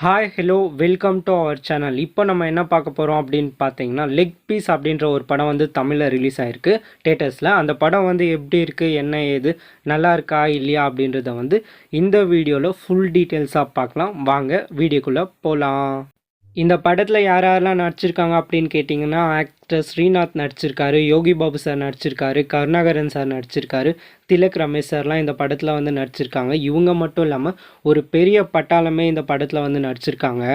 Hi hello welcome to our channel. இப்போ நம்ம என்ன பார்க்க போகிறோம் அப்படின்னு பார்த்தீங்கன்னா, லெக் பீஸ் அப்படின்ற ஒரு படம் வந்து தமிழில் ரிலீஸ் ஆகிருக்கு தேட்டர்ஸில். அந்த படம் வந்து எப்படி இருக்குது, என்ன ஏது, நல்லா இருக்கா இல்லையா அப்படின்றத வந்து இந்த வீடியோவில் ஃபுல் டீட்டெயில்ஸாக பார்க்கலாம். வாங்க வீடியோக்குள்ளே போகலாம். இந்த படத்தில் யார் யாரெல்லாம் நடிச்சிருக்காங்க அப்படின்னு கேட்டிங்கன்னா, ஆக்டர் ஸ்ரீநாத் நடிச்சிருக்காரு, யோகி பாபு சார் நடிச்சிருக்காரு, கருணாகரன் சார் நடிச்சிருக்காரு, திலக் ரமேஷ் சார்லாம் இந்த படத்தில் வந்து நடிச்சிருக்காங்க. இவங்க மட்டும் இல்லாமல் ஒரு பெரிய பட்டாளமே இந்த படத்தில் வந்து நடிச்சிருக்காங்க.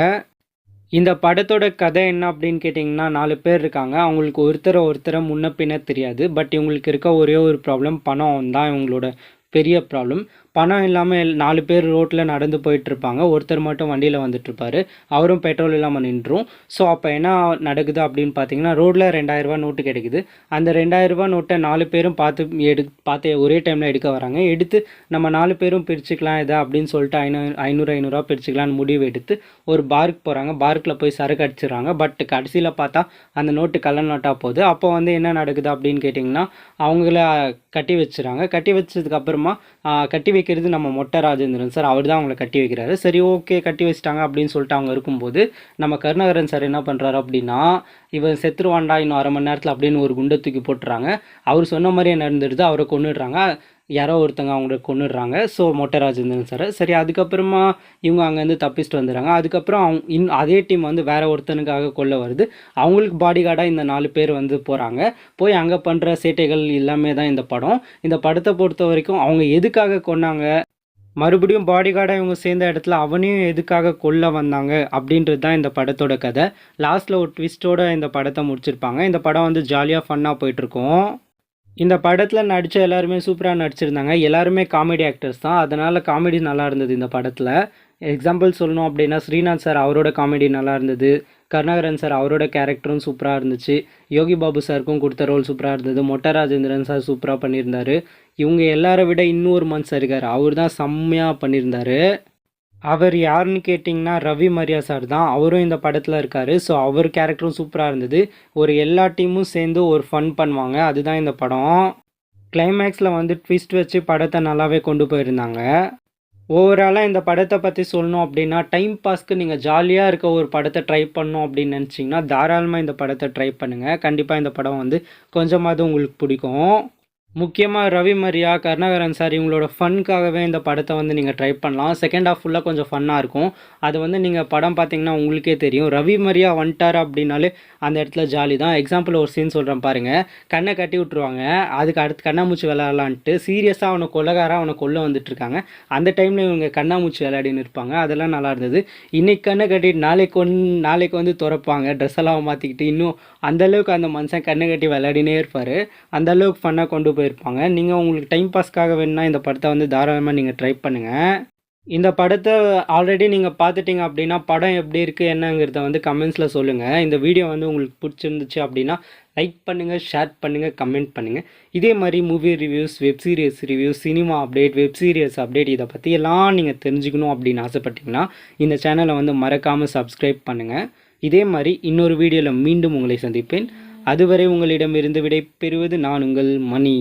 இந்த படத்தோட கதை என்ன அப்படின்னு கேட்டிங்கன்னா, 4 பேர் இருக்காங்க. அவங்களுக்கு ஒருத்தரை முன்ன பின்ன தெரியாது. பட் இவங்களுக்கு இருக்க ஒரே ஒரு ப்ராப்ளம், பணம் தான் இவங்களோட பெரிய ப்ராப்ளம். பணம் இல்லாமல் 4 பேர் ரோட்டில் நடந்து போயிட்டுருப்பாங்க. ஒருத்தர் மட்டும் வண்டியில் வந்துட்டுருப்பார். அவரும் பெட்ரோல் இல்லாமல் நின்றும். ஸோ அப்போ என்ன நடக்குது அப்படின்னு பார்த்தீங்கன்னா, ரோட்டில் 2000 நோட்டு கிடைக்குது. அந்த 2000 நோட்டை 4 பேரும் பார்த்து ஒரே டைமில் எடுக்க வராங்க. எடுத்து நம்ம 4 பேரும் பிரிச்சுக்கலாம் இதை அப்படின்னு சொல்லிட்டு 500 பிரிச்சுக்கலான்னு முடிவு எடுத்து ஒரு பார்க்கு போகிறாங்க. பார்க்கில் போய் சரக்கு அடிச்சிடுறாங்க. பட் கடைசியில் பார்த்தா அந்த நோட்டு கள்ள நோட்டாக போகுது. அப்போ வந்து என்ன நடக்குது அப்படின்னு கேட்டிங்கன்னா, அவங்கள கட்டி வச்சுறாங்க. கட்டி வச்சதுக்கப்புறமா கட்டி வைக்கிறது நம்ம மொட்டை ராஜேந்திரன் சார். அவர் தான் அவங்களை கட்டி வைக்கிறாரு. சரி, ஓகே, கட்டி வச்சிட்டாங்க அப்படின்னு சொல்லிட்டு அவங்க இருக்கும்போது நம்ம கருணாகரன் சார் என்ன பண்ணுறாரு அப்படின்னா, இவன் செத்துருவான்டா இன்னும் 1/2 மணி நேரத்தில் அப்படின்னு ஒரு குண்டை தூக்கி போட்டுறாங்க. அவர் சொன்ன மாதிரியே நடந்துடுது. அவரை கொன்னுடுறாங்க. யாரோ ஒருத்தங்க அவங்கள கொன்னுடுறாங்க. ஸோ மொட்டை ராஜேந்திரன் சார். சரி, அதுக்கப்புறமா இவங்க அங்கேருந்து தப்பிச்சுட்டு வந்துடுறாங்க. அதுக்கப்புறம் அதே டீம் வந்து வேற ஒருத்தனுக்காக கொல்ல வருது. அவங்களுக்கு பாடி கார்டாக இந்த 4 பேர் வந்து போகிறாங்க. போய் அங்கே பண்ணுற சேட்டைகள் எல்லாமே தான் இந்த படம். இந்த படத்தை பொறுத்த வரைக்கும் அவங்க எதுக்காக கொன்னாங்க, மறுபடியும் பாடி கார்டாக இவங்க சேர்ந்த இடத்துல அவனையும் எதுக்காக கொல்ல வந்தாங்க அப்படின்றது தான் இந்த படத்தோட கதை. லாஸ்ட்டில் ஒரு ட்விஸ்ட்டோட இந்த படத்தை முடிச்சிருப்பாங்க. இந்த படம் வந்து ஜாலியாக ஃபன்னாக போயிட்டுருக்கோம். இந்த படத்தில் நடித்த எல்லாருமே சூப்பராக நடிச்சிருந்தாங்க. எல்லாருமே காமெடி ஆக்டர்ஸ் தான். அதனால் காமெடி நல்லா இருந்தது இந்த படத்தில். எக்ஸாம்பிள் சொல்லணும் அப்படின்னா, ஸ்ரீநாத் சார் அவரோட காமெடி நல்லா இருந்தது. கருணாகரன் சார் அவரோட கேரக்டரும் சூப்பராக இருந்துச்சு. யோகி பாபு சாருக்கும் கொடுத்த ரோல் சூப்பராக இருந்தது. மொட்டை ராஜேந்திரன் சார் சூப்பராக பண்ணியிருந்தார். இவங்க எல்லாரை விட இன்னொரு மனுஷன் இருக்கார், அவர் தான் செம்மையாக பண்ணியிருந்தார். அவர் யாருன்னு கேட்டிங்கன்னா, ரவி மரியா சார் தான். அவரும் இந்த படத்தில் இருக்கார். ஸோ அவர் கேரக்டரும் சூப்பராக இருந்தது. ஒரு எல்லா டீமும் சேர்ந்து ஒரு ஃபன் பண்ணுவாங்க, அதுதான் இந்த படம். கிளைமேக்ஸில் வந்து ட்விஸ்ட் வச்சு படத்தை நல்லாவே கொண்டு போயிருந்தாங்க. ஓவராலாக இந்த படத்தை பற்றி சொல்லணும் அப்படின்னா, டைம் பாஸ்க்கு நீங்கள் ஜாலியாக இருக்க ஒரு படத்தை ட்ரை பண்ணணும் அப்படின்னு நினச்சிங்கன்னா தாராளமாக இந்த படத்தை ட்ரை பண்ணுங்கள். கண்டிப்பாக இந்த படம் வந்து கொஞ்சமாவது உங்களுக்கு பிடிக்கும். முக்கியமாக ரவி மரியா, கருணாகரன் சார் இவங்களோட ஃபன்க்காகவே இந்த படத்தை வந்து நீங்கள் ட்ரை பண்ணலாம். செகண்ட் ஹாஃப் ஃபுல்லாக கொஞ்சம் ஃபன்னாக இருக்கும். அது வந்து நீங்கள் படம் பார்த்தீங்கன்னா உங்களுக்கே தெரியும். ரவி மரியா வந்துட்டார் அப்படின்னாலே அந்த இடத்துல ஜாலி தான். எக்ஸாம்பிள் ஒரு சீன் சொல்கிறேன் பாருங்கள். கண்ணை கட்டி விட்ருவாங்க. அதுக்கு அடுத்து கண்ணாமூச்சி விளையாடலான்ட்டு சீரியஸாக அவனை அவனை கொல்ல வந்துட்டுருக்காங்க. அந்த டைமில் இவங்க கண்ணாமூச்சி விளையாடின்னு இருப்பாங்க. அதெல்லாம் நல்லா இருந்தது. இன்றைக்கி கண்ணை கட்டிட்டு நாளைக்கு வந்து திறப்பாங்க ட்ரெஸ் எல்லாம் மாற்றிக்கிட்டு. இன்னும் அந்தளவுக்கு அந்த மனுஷன் கண்ணை கட்டி விளையாடினே இருப்பார். அந்தளவுக்கு ஃபன்னாக கொண்டு போயிருப்பாங்க. நீங்கள் உங்களுக்கு டைம் பாஸ்க்காக வேணுன்னா இந்த படத்தை வந்து தாராளமாக நீங்கள் ட்ரை பண்ணுங்கள். இந்த படத்தை ஆல்ரெடி நீங்கள் பார்த்துட்டிங்க அப்படின்னா படம் எப்படி இருக்குது என்னங்கிறத வந்து கமெண்ட்ஸில் சொல்லுங்கள். இந்த வீடியோ வந்து உங்களுக்கு பிடிச்சிருந்துச்சு அப்படின்னா லைக் பண்ணுங்கள், ஷேர் பண்ணுங்கள், கமெண்ட் பண்ணுங்கள். இதே மாதிரி movie reviews, web series reviews, cinema update, web series update இதை பற்றி எல்லாம் நீங்கள் தெரிஞ்சுக்கணும் அப்படின்னு ஆசைப்பட்டீங்கன்னா இந்த சேனலை வந்து மறக்காமல் சப்ஸ்கிரைப் பண்ணுங்கள். இதே மாதிரி இன்னொரு வீடியோவில் மீண்டும் உங்களை சந்திப்பேன். அதுவரை உங்களிடமிருந்து விடை பெறுவது நான் உங்கள் மணி.